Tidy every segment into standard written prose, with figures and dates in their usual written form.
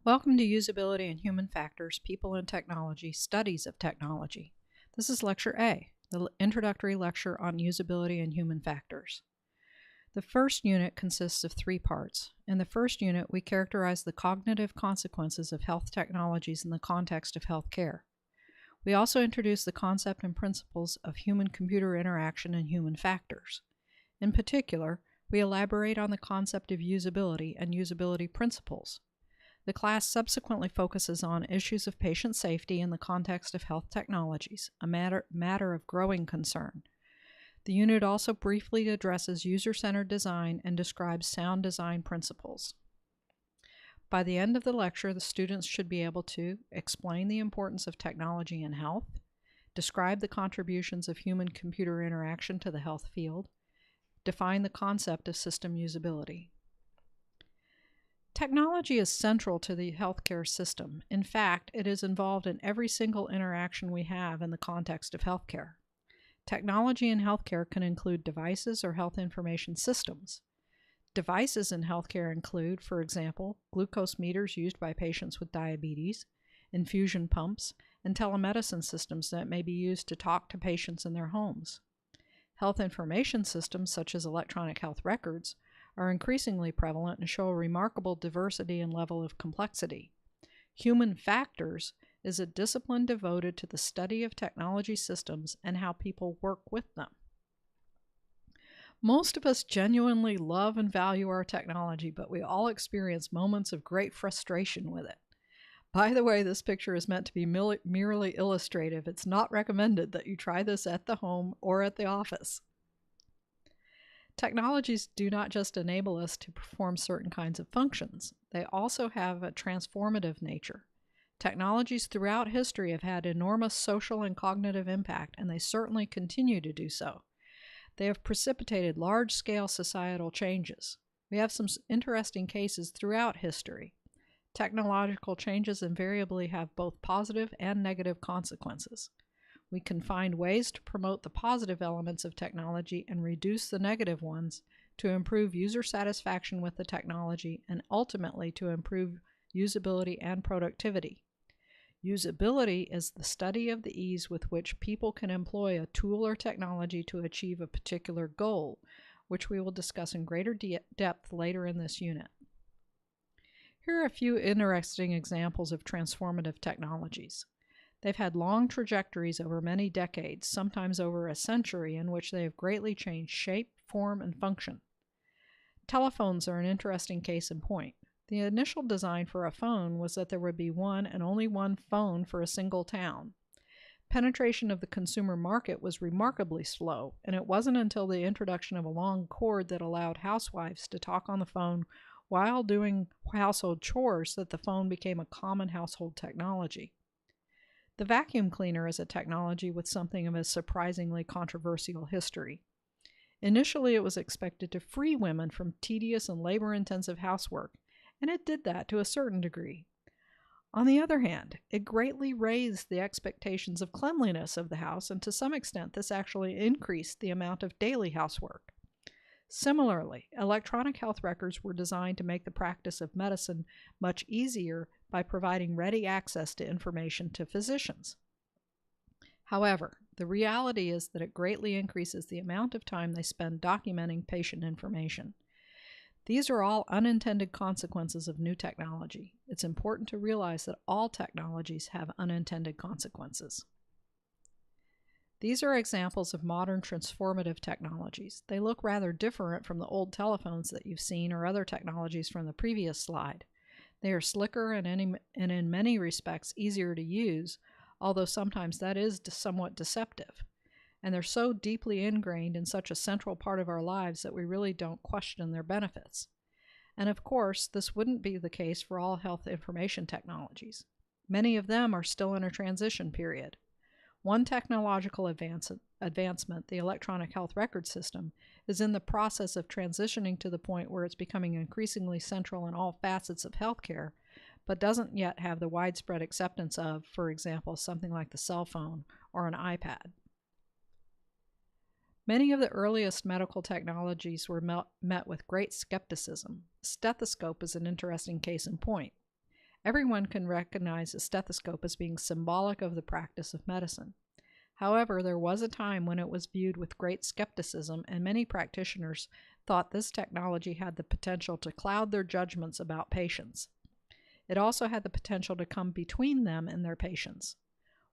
Welcome to Usability and Human Factors, People and Technology, Studies of Technology. This is Lecture A, the introductory lecture on usability and human factors. The first unit consists of 3 parts. In the first unit, we characterize the cognitive consequences of health technologies in the context of healthcare. We also introduce the concept and principles of human-computer interaction and human factors. In particular, we elaborate on the concept of usability and usability principles. The class subsequently focuses on issues of patient safety in the context of health technologies, a matter of growing concern. The unit also briefly addresses user-centered design and describes sound design principles. By the end of the lecture, the students should be able to explain the importance of technology in health, describe the contributions of human-computer interaction to the health field, define the concept of system usability. Technology is central to the healthcare system. In fact, it is involved in every single interaction we have in the context of healthcare. Technology in healthcare can include devices or health information systems. Devices in healthcare include, for example, glucose meters used by patients with diabetes, infusion pumps, and telemedicine systems that may be used to talk to patients in their homes. Health information systems, such as electronic health records, are increasingly prevalent and show a remarkable diversity and level of complexity. Human factors is a discipline devoted to the study of technology systems and how people work with them. Most of us genuinely love and value our technology, but we all experience moments of great frustration with it. By the way, this picture is meant to be merely illustrative. It's not recommended that you try this at the home or at the office. Technologies do not just enable us to perform certain kinds of functions. They also have a transformative nature. Technologies throughout history have had enormous social and cognitive impact, and they certainly continue to do so. They have precipitated large-scale societal changes. We have some interesting cases throughout history. Technological changes invariably have both positive and negative consequences. We can find ways to promote the positive elements of technology and reduce the negative ones to improve user satisfaction with the technology and ultimately to improve usability and productivity. Usability is the study of the ease with which people can employ a tool or technology to achieve a particular goal, which we will discuss in greater depth later in this unit. Here are a few interesting examples of transformative technologies. They've had long trajectories over many decades, sometimes over a century, in which they have greatly changed shape, form, and function. Telephones are an interesting case in point. The initial design for a phone was that there would be one and only one phone for a single town. Penetration of the consumer market was remarkably slow, and it wasn't until the introduction of a long cord that allowed housewives to talk on the phone while doing household chores that the phone became a common household technology. The vacuum cleaner is a technology with something of a surprisingly controversial history. Initially, it was expected to free women from tedious and labor-intensive housework, and it did that to a certain degree. On the other hand, it greatly raised the expectations of cleanliness of the house, and to some extent, this actually increased the amount of daily housework. Similarly, electronic health records were designed to make the practice of medicine much easier by providing ready access to information to physicians. However, the reality is that it greatly increases the amount of time they spend documenting patient information. These are all unintended consequences of new technology. It's important to realize that all technologies have unintended consequences. These are examples of modern transformative technologies. They look rather different from the old telephones that you've seen or other technologies from the previous slide. They are slicker and in many respects easier to use, although sometimes that is somewhat deceptive. And they're so deeply ingrained in such a central part of our lives that we really don't question their benefits. And of course, this wouldn't be the case for all health information technologies. Many of them are still in a transition period. One technological advancement, the electronic health record system, is in the process of transitioning to the point where it's becoming increasingly central in all facets of healthcare, but doesn't yet have the widespread acceptance of, for example, something like the cell phone or an iPad. Many of the earliest medical technologies were met with great skepticism. The stethoscope is an interesting case in point. Everyone can recognize a stethoscope as being symbolic of the practice of medicine. However, there was a time when it was viewed with great skepticism, and many practitioners thought this technology had the potential to cloud their judgments about patients. It also had the potential to come between them and their patients.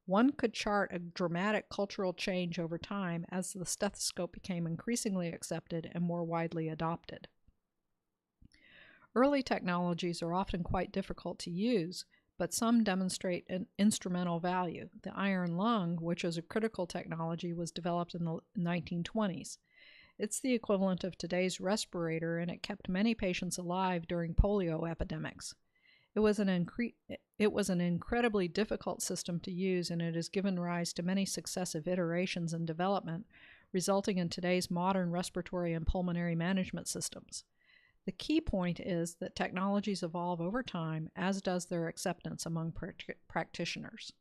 One could chart a dramatic cultural change over time as the stethoscope became increasingly accepted and more widely adopted. Early technologies are often quite difficult to use, but some demonstrate an instrumental value. The iron lung, which is a critical technology, was developed in the 1920s. It's the equivalent of today's respirator, and it kept many patients alive during polio epidemics. It was an incredibly difficult system to use, and it has given rise to many successive iterations and development, resulting in today's modern respiratory and pulmonary management systems. The key point is that technologies evolve over time, as does their acceptance among practitioners.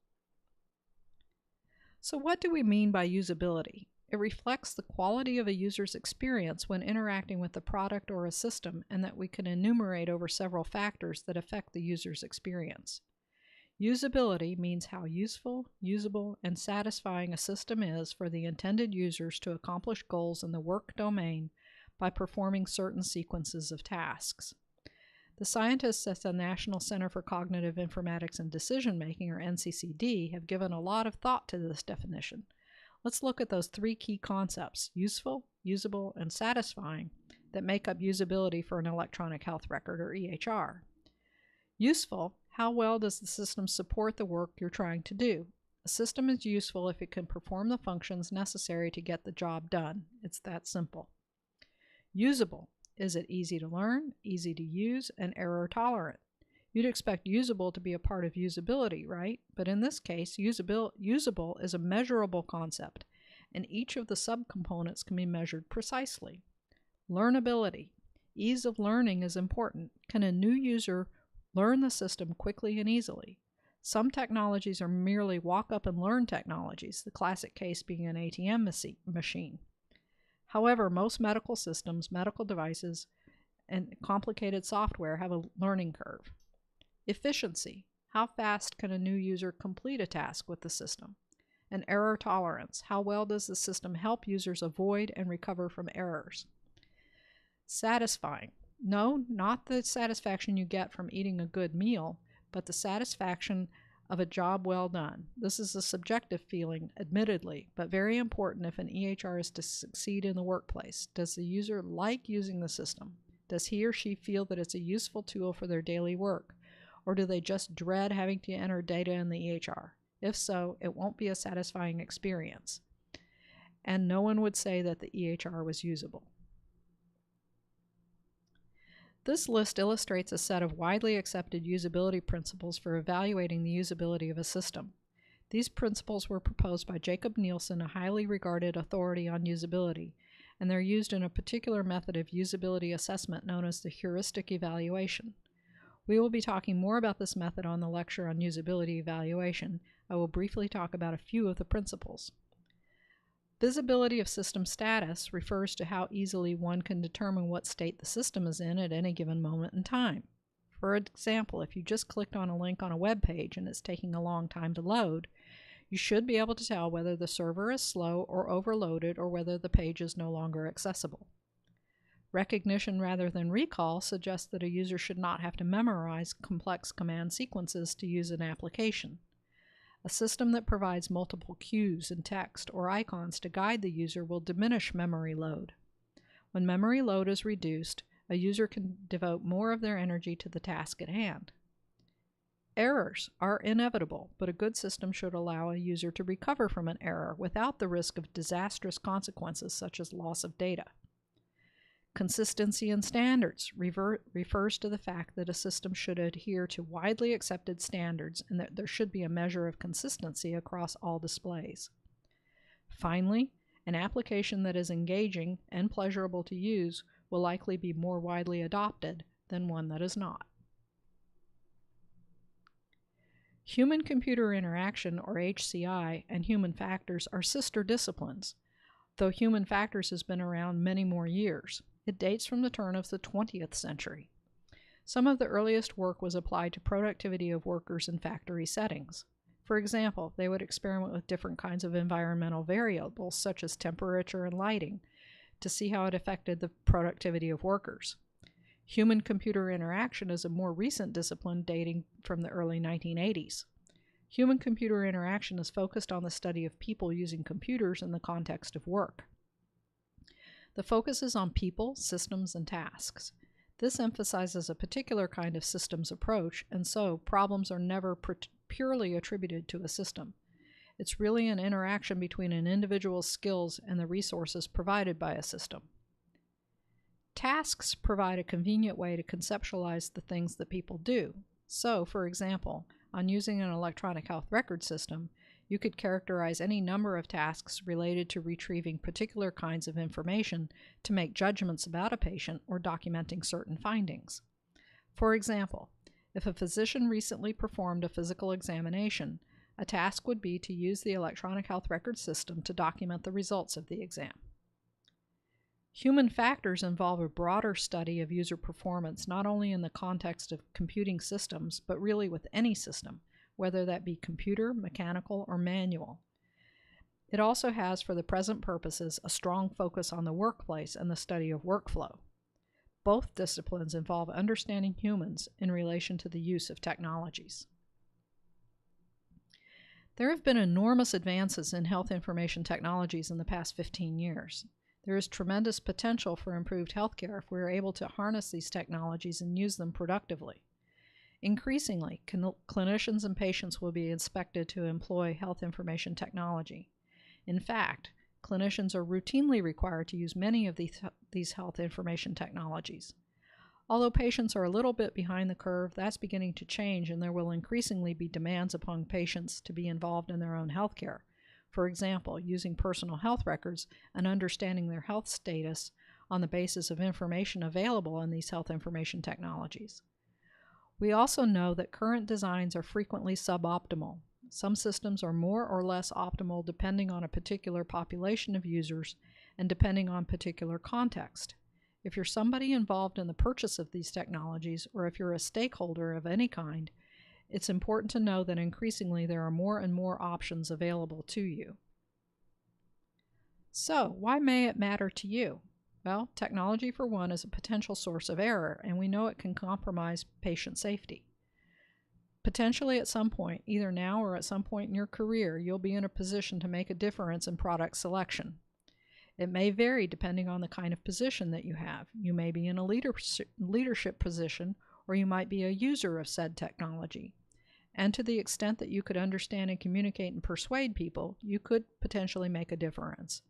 So what do we mean by usability? It reflects the quality of a user's experience when interacting with a product or a system, and that we can enumerate over several factors that affect the user's experience. Usability means how useful, usable, and satisfying a system is for the intended users to accomplish goals in the work domain by performing certain sequences of tasks. The scientists at the National Center for Cognitive Informatics and Decision Making, or NCCD, have given a lot of thought to this definition. Let's look at those three key concepts: useful, usable, and satisfying, that make up usability for an electronic health record, or EHR. Useful: how well does the system support the work you're trying to do? A system is useful if it can perform the functions necessary to get the job done. It's that simple. Usable: is it easy to learn, easy to use, and error tolerant? You'd expect usable to be a part of usability, right? But in this case, usable is a measurable concept, and each of the subcomponents can be measured precisely. Learnability: ease of learning is important. Can a new user learn the system quickly and easily? Some technologies are merely walk-up-and-learn technologies, the classic case being an ATM machine. However, most medical systems, medical devices, and complicated software have a learning curve. Efficiency: how fast can a new user complete a task with the system? And error tolerance: how well does the system help users avoid and recover from errors? Satisfying: no, not the satisfaction you get from eating a good meal, but the satisfaction of a job well done. This is a subjective feeling, admittedly, but very important if an EHR is to succeed in the workplace. Does the user like using the system? Does he or she feel that it's a useful tool for their daily work? Or do they just dread having to enter data in the EHR? If so, it won't be a satisfying experience. And no one would say that the EHR was usable. This list illustrates a set of widely accepted usability principles for evaluating the usability of a system. These principles were proposed by Jacob Nielsen, a highly regarded authority on usability, and they're used in a particular method of usability assessment known as the heuristic evaluation. We will be talking more about this method on the lecture on usability evaluation. I will briefly talk about a few of the principles. Visibility of system status refers to how easily one can determine what state the system is in at any given moment in time. For example, if you just clicked on a link on a web page and it's taking a long time to load, you should be able to tell whether the server is slow or overloaded, or whether the page is no longer accessible. Recognition rather than recall suggests that a user should not have to memorize complex command sequences to use an application. A system that provides multiple cues in text or icons to guide the user will diminish memory load. When memory load is reduced, a user can devote more of their energy to the task at hand. Errors are inevitable, but a good system should allow a user to recover from an error without the risk of disastrous consequences such as loss of data. Consistency in standards refers to the fact that a system should adhere to widely accepted standards and that there should be a measure of consistency across all displays. Finally, an application that is engaging and pleasurable to use will likely be more widely adopted than one that is not. Human-computer interaction, or HCI, and human factors are sister disciplines, though human factors has been around many more years. It dates from the turn of the 20th century. Some of the earliest work was applied to productivity of workers in factory settings. For example, they would experiment with different kinds of environmental variables, such as temperature and lighting, to see how it affected the productivity of workers. Human-computer interaction is a more recent discipline dating from the early 1980s. Human-computer interaction is focused on the study of people using computers in the context of work. The focus is on people, systems, and tasks. This emphasizes a particular kind of systems approach, and so problems are never purely attributed to a system. It's really an interaction between an individual's skills and the resources provided by a system. Tasks provide a convenient way to conceptualize the things that people do. So, for example, on using an electronic health record system, you could characterize any number of tasks related to retrieving particular kinds of information to make judgments about a patient or documenting certain findings. For example, if a physician recently performed a physical examination, a task would be to use the electronic health record system to document the results of the exam. Human factors involve a broader study of user performance, not only in the context of computing systems, but really with any system, whether that be computer, mechanical, or manual. It also has, for the present purposes, a strong focus on the workplace and the study of workflow. Both disciplines involve understanding humans in relation to the use of technologies. There have been enormous advances in health information technologies in the past 15 years. There is tremendous potential for improved healthcare if we are able to harness these technologies and use them productively. Increasingly, clinicians and patients will be expected to employ health information technology. In fact, clinicians are routinely required to use many of these health information technologies. Although patients are a little bit behind the curve, that's beginning to change, and there will increasingly be demands upon patients to be involved in their own healthcare. For example, using personal health records and understanding their health status on the basis of information available in these health information technologies. We also know that current designs are frequently suboptimal. Some systems are more or less optimal depending on a particular population of users and depending on particular context. If you're somebody involved in the purchase of these technologies, or if you're a stakeholder of any kind, it's important to know that increasingly there are more and more options available to you. So, why may it matter to you? Well, technology, for one, is a potential source of error, and we know it can compromise patient safety. Potentially at some point, either now or at some point in your career, you'll be in a position to make a difference in product selection. It may vary depending on the kind of position that you have. You may be in a leadership position, or you might be a user of said technology. And to the extent that you could understand and communicate and persuade people, you could potentially make a difference.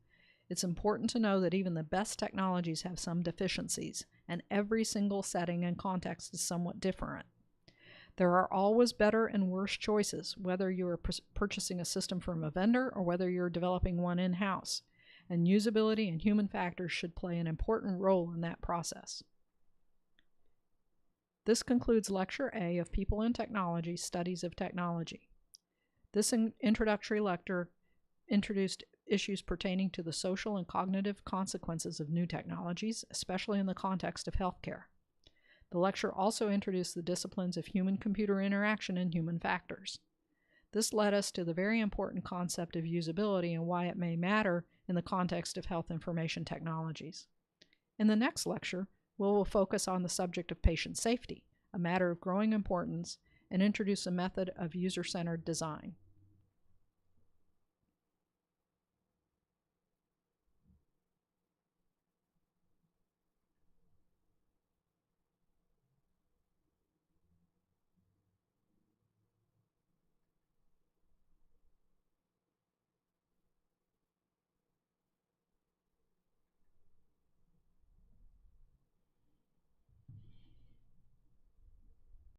It's important to know that even the best technologies have some deficiencies, and every single setting and context is somewhat different. There are always better and worse choices, whether you are purchasing a system from a vendor or whether you're developing one in-house, and usability and human factors should play an important role in that process. This concludes Lecture A of People and Technology, Studies of Technology. This introductory lecture introduced issues pertaining to the social and cognitive consequences of new technologies, especially in the context of healthcare. The lecture also introduced the disciplines of human-computer interaction and human factors. This led us to the very important concept of usability and why it may matter in the context of health information technologies. In the next lecture, we will focus on the subject of patient safety, a matter of growing importance, and introduce a method of user-centered design.